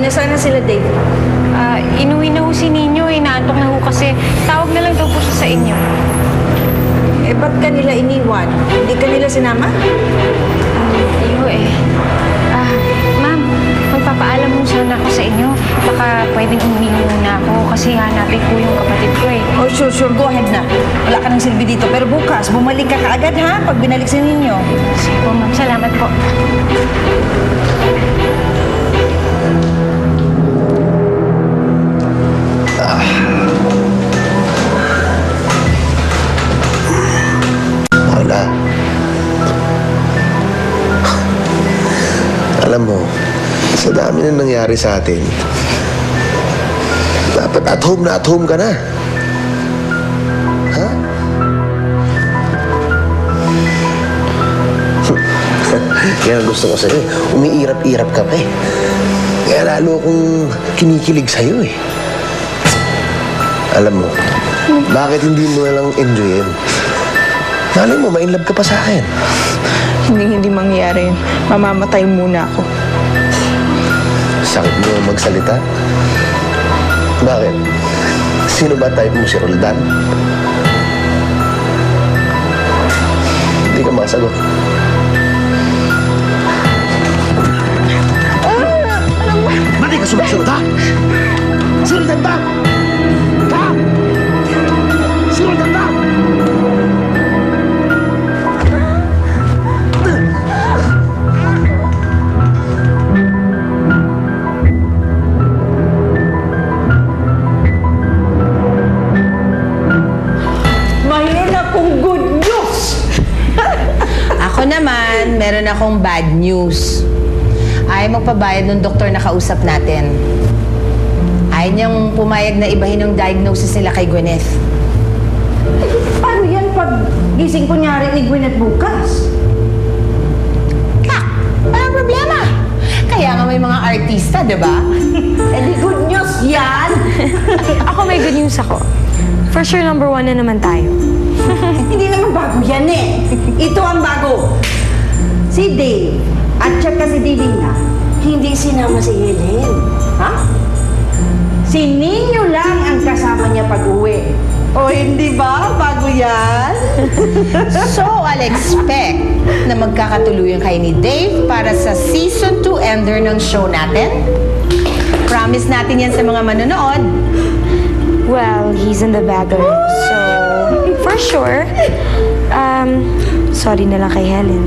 nasaan na sila, Dave? Inuwi na ho si Ninyo. Inaantok na ho kasi. Tawag na lang daw po siya sa inyo. Eh, ba't ka nila iniwan? Hindi ka nila sinama? Hindi ho eh. Ma'am, magpapaalam mo sana ako sa inyo. Baka pwedeng umuwi muna ako kasi hanapin ko yung kapatid ko eh. Oh, sure. Go ahead na. Wala ka nang silbi dito. Pero bukas, bumalik ka kaagad, ha? Pag binalik si Ninyo. Sige po, ma'am. Salamat po. Wala. Alam mo, sa dami na nangyari sa atin, dapat at home ka na. Ha? Kaya gusto ko sa'yo, umiirap-irap ka pa eh. Kaya lalo akong kinikilig sa'yo eh. Alam mo, bakit hindi mo na lang enjoyin? Malay mo, ma-inlove ka pa sa akin. Hindi mangyayari yun. Mamamatay muna ako. Sakit mo magsalita? Bakit? Sino ba type mo, si Roldan? Hindi ka masagot. Ba't di ka sumasunod, ha? Si Roldan ba? Ha? Si Roldan ba? Mayroon akong good news! Ako naman, meron akong bad news. Ayaw magpabayad ng doktor na kausap natin. Ayaw niyang pumayag na ibahin ang diagnosis nila kay Gwyneth. Paano yan pag gising kunyari ni Gwyneth bukas? Walang problema. Kaya nga may mga artista, di ba? Eh di good news yan! Ako may good news ako. For sure, number 1 na naman tayo. Hindi naman bago yan eh. Ito ang bago. Si Dave at saka si Divina, hindi sinama si Helen. Ha? Si Ninyo lang ang kasama niya pag-uwi. O hindi ba? Bago yan? So, I'll expect na magkakatuluyan kayo ni Dave para sa season 2 ender ng show natin. Promise natin yan sa mga manonood. Well, he's in the bag already, so for sure. Sorry na lang kay Helen.